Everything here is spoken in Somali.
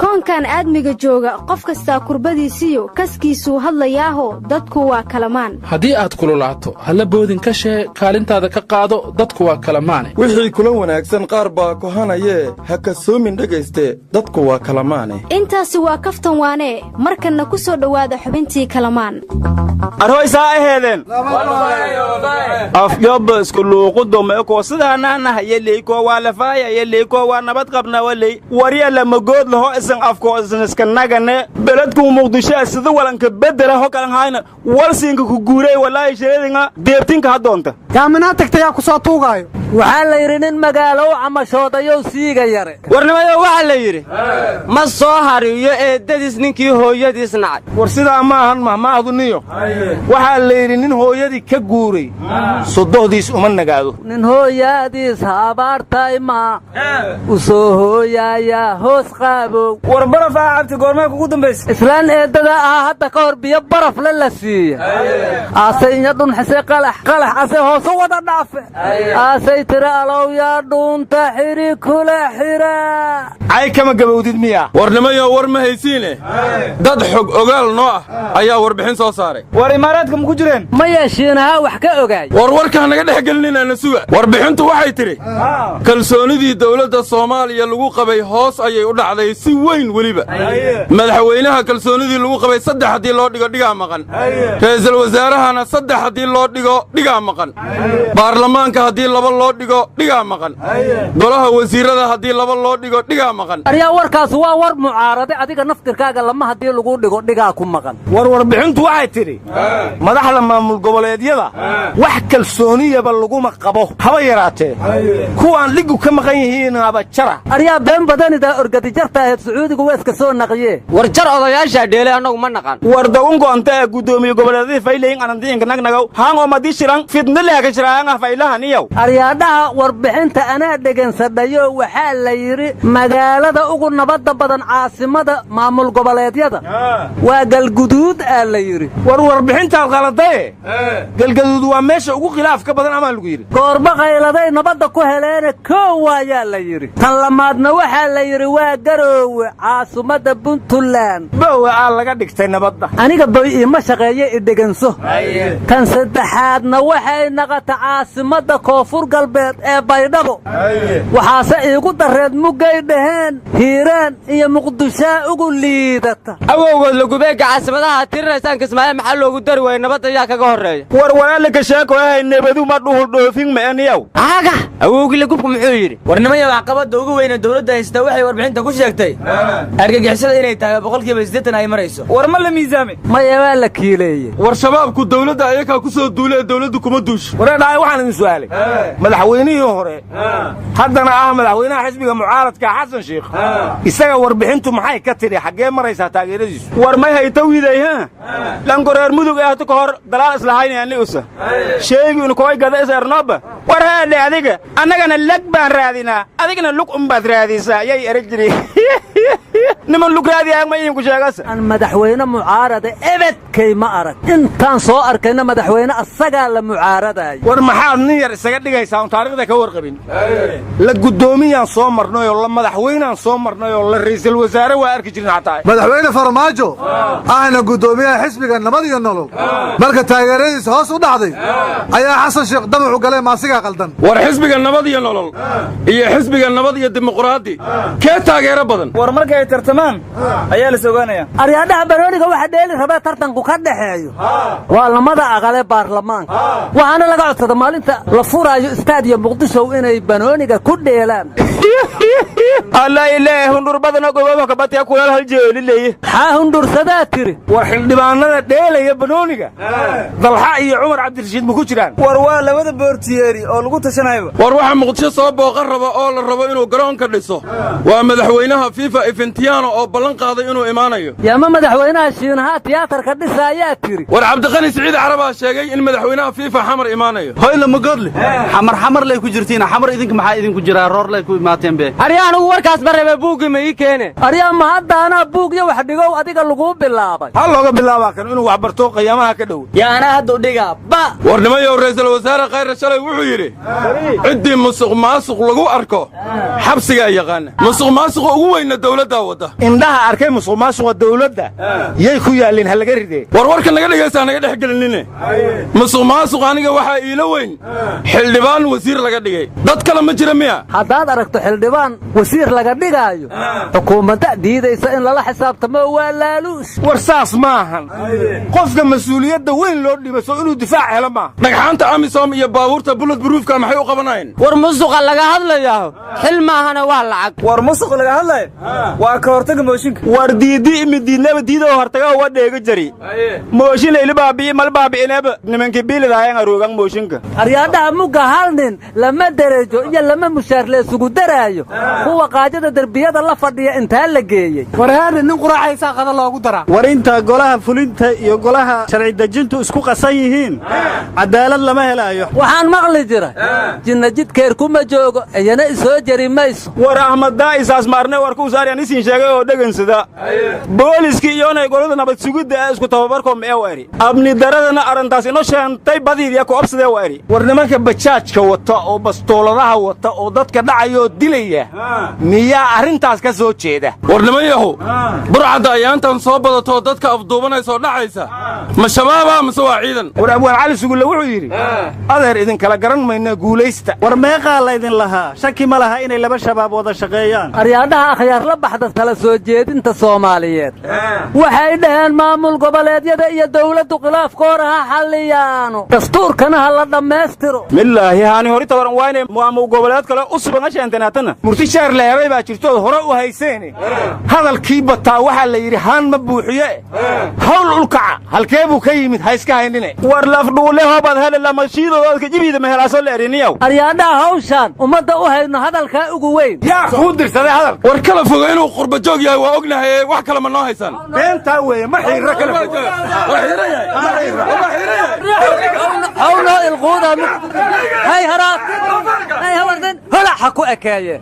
koonkan aadmiga jooga qof kasta kurbadiisiyo kaskiisuu hadlayaaho dadku waa kalamaan haddii aad kululaato halla boodin ka shee kaalintaada ka qaado dadku waa kalamaane wixii kula wanaagsan qaar baa kohanayee ha kasoomin dhegayste dadku waa kalamaane intaasi waa kaftan waanee markanna ku soo dhowaada xubintii kalamaan arhoysaa aheedeen afyobba iskuluuqudomeekoo sidaanaana yeleykoo waa lafaaya yeleykoo waa nabad qabna waley warya lamagood laho isan afkoo isan iska nagane beledku muqdisho sida walanka bedela ho kalan hayna walsiinka ku guuray walaahi sheedinga deebtinka hadoonta kaamina tagtay ku soo tuugaayo waxaa la yiri nin magaalo camashoodayo siiga yare warnimayo waxa la yiri ma soo hariyo eedadiis ninkii hooyadiis nacay war sidaa ma ahan mahmaaduniyo waxa la yiri nin hooyadii ka guuray sodohdiis uma nagaado nin hooyadiis habartay ma u soo hooyaya hoos qaabo war baraf aabti goorma kugu dambeysay islaan eedada hadda ka hor biyo baraf la siiya aasay dhun xisay qalax asay hoos wada dhaafe aasay tira alow yaa dhunta xiri kula xira ay kama gabowdid miya warnimayo war ma haysiine dad xog ogaal noo ah ayaa warbixin soo saaray war imaaraadka ma ku jireen ma yeeshinaha wax ka ogaay warka naga dhex gelinina suga warbixintu waxay tiri kalsoonidii dawladda Soomaaliya lagu qabay hoos ayay u dhacday si weyn waliba madaxweynaha kalsoonidii lagu qabay 3 hadii loo dhigo dhiga maqan ra'iisul wasaarahana 3 hadii loo dhigo dhiga maqan baarlamaanka hadii 2 loo dhigo dhiga maqan golaha wasiirada hadii 2 loo dhigo dhiga maqan ariya warkaas waa war mucaarade adiga naftirkaaga lama hadii lagu dhigo dhiga ku maqan warbixintu waxay tiri madaxda maamul goboleedyada wax kalsooniyaba lagu maqabo haba yaraatee kuwaan ligu ka maqan yihiin aba jara ariya been badanida orgadi jarta Sacuudigu waa iska soo naqiyee war jar odayaasha dheelay anagu ma naqan war dawngo anta gudoomiye goboleedyada fayleyn anandiinka nagnagow haango ma dishiran fidna leega jiraan faylahan iyo aryaadaha warbixinta ana dhageensadhayo waxa la yiri magaalada ugu nabadda badan caasimada maamul goboleedyada waa galguduud la yiri warbixinta qaladay galguduud waa meesha ugu khilaafka badan ama lagu yiri goorba qayladay nabadda ku heleen koowaaya la yiri tan lamaadna waxa la yiri waa garoowe caasimada Puntland baa laga dhigtay nabadda aniga bay ma shaqeeyay deganso tan saddexaadna waxay naqata caasimada koonfur galbeed ee Baydhabo waxaase iigu dareed mugay dhaheen Hiiraan iyo Muqdisho ugu liidata awowgood lagu beega caasimadaha tiraysan Kismaayo maxaa loogu dari way nabadda yaa kaga horeeya war walaalka sheeko ay nabadu ma dhuul dhoofin ma aniyow aaga awowgii lagu muxuu yiri warnimada caqabada ugu weyn ee dawladda haysta waxay warbixinta ku sheegtay argagixisada inay tahay 80% ay marayso war ma la miisaamay ma yaaba la kiileeyay war shabaabku dawladda ayaga ku soo duulay dawladdu kuma duush wareeday waxaan idin su'aalay madaxweynihii hore haddana madaxweynaha xisbiga mucaaradka Xasan Sheekh isaga warbixintu maxay ka tiri xagee maraysa taageeradiisu war may hay tawiiday lan goreer mudug ah ka hor dalaal islahaynayaan usa sheegi in kooy gada isarnaba war haade adiga annagana lag baan raadinaa adigana lug baad raadisa yay arajiri niman lug raadiyaa ma idin ku sheegas an madaxweyne mucaarada ebedkay ma arag intaan soo arkayna madaxweyne asaga la mucaaraday war maxaad nin yar isaga dhigaysaa taariikhda ka warqabin la gudoomiyaan soo marnay oo la madaxweynaan soo marnay oo la ra'iisul wasaare waa arki jirnaa taa madaxweyne Farmaajo ahna gudoomiyaha xisbiga nabad iyo nolol marka taageeradiisa hoos u dhacday ayaa Xasan Sheekh damacu galay maasiga qaldan war xisbiga nabad iyo nolol iyo xisbiga nabad iyo dimuqraadi ka taageero badan war markay tartamaan ayaa la soogaanaya aryaadaha barooniga waxa dheeli raba tartanku ka dhaxeeyo waa lamada aqale baarlamaanka waxaana laga codsaday maalinta la furaayo istaadiyo Muqdisho inay banooniga ku dheelaan Allah ilaahay hundur badan goobaba ka batay ku hal jeelilay hundur sadaa tiri war xildhibaanada dheelaya banooniga dalxa iyo Umar Cabdirashiid ma ku jiraan war waa labada boortiyeeri oo lagu tashanayo war waxa Muqdisho soo booqan raba oo la rabo inuu garoonka dhiso waa madaxweynaha FIFA Infantino shiinahaana oo ballan qaaday inuu imaanayo yaama madaxweynaha shiinaha tiyaatarka dhisa ayaa tiri war cabdiqani siciid carabaa sheegay in madaxweynaha fiifa xamar imaanayo hoyla magodle xamar lay ku jirtiin xamar idinka maxaa idinku jiraa roor lay ku imaateen be aryaa anigu warkaas barebe buugi ma ii keene aryaa ma haddaana buugyo wax dhigow adiga lagu bilaabay hal looga bilaabaa kan inuu wax barto qiyaamaha ka dhow yaana haddu dhiga ba warnimayo ra'iisul wasaare khayr shalay wuxuu yidhi ciddii musuqmaasuq lagu arko xabsigaa yaqaana musuqmaasuqa ugu weyna dawladda wadda indhaha arkay musuqmaasuqa dawladda yay ku yaalin hal laga ridee warka naga dhigaysaa naga dhex gelinine musuqmaasuq aniga waxaa iila weyn xildhibaan wasiir laga dhigay dad kale ma jira miya haddaad aragto xildhibaan wasiir laga dhigaayo xukuumadda diidaysa in lala xisaabtamo waa laaluus war saas maahan qofka mas-uuliyadda weyn loo dhibaso inuu difaac helo maaha dhagxaanta amisom iyo baabuurta bullet proofka maxay u qabanayeen war musuqa laga hadlayaa xil maahana waa lacag war musuq laga hadlay waa ka hortaga mooshinka war diidi imidiinaba diido hortaga waa dheega jari mooshin ila baabi mal baabi inaba nimanka biiladaayeen aroogan mooshinka aryaadaha muga hal nin lama derejo iyo lama mushaar la isugu daraayo kuwa qaajada darbiyada la fadhiya intaa la geeyey war haada nin quraacaysa qada loogu daraa war inta golaha fulinta iyo golaha sharci dejintu isku qasan yihiin cadaalad lama helayo waxaan maqli jira jinna jidkeer kuma joogo ayana isoo jari mayso war ahmad daa'isaas maarne war ku saariyaan isin sheegay oo dhagansada booliski iyo inay golada nabad sugidda isku tababarko mee wari abni daradana arintaas inoo sheentay badiidiya ku absadee wari war nimanka bajaajka wata oo bastooladaha wata oo dadka dhacayo dilaya miyaa arintaas ka soo jeeda war nimayahu burcadda ayaantan soo badato dadka afduubanaysa oo dhacaysa ma shabaaba mise waa ciidan war abwaan cali sugulle wuxuu yidhi adeer idin kala garan mayna guulaysta war meeqaa laydin lahaa shaki ma laha inay laba shabaab wada shaqeeyaan aryaadhaha akhyaar la baxda kala soo jeedinta soomaaliyeed waxay dhaheen maamul goboleedyada iyo dawladdu khilaafkooda ha xalliyaano dastuurkana ha la dhammaystiro milaahi haani hori tabaran waa inay maamul goboleed kale u sugan asheentenaatana murti sheer leebay baa jirtood hore u hayseene hadalkii bataa waxaa la yidhi haan ma buuxiye hawl ulkaca halkee buu ka yimid ha iska haynine war lafdhuule hoobaad hele lamashiidoodka jibiida mehelaaso leeriniyow aryaadhaha hawshaan ummadda u hayno hadalkaa ugu weyn yaa kuu dirsaday hadal war kala foga inuu qurba joog yahay waa ognahay wax kale ma noo haysan beentaa weeye ma xiirra kala foga hawlo ilquuda hay haraad hay hawardan holaxa ku ekeeye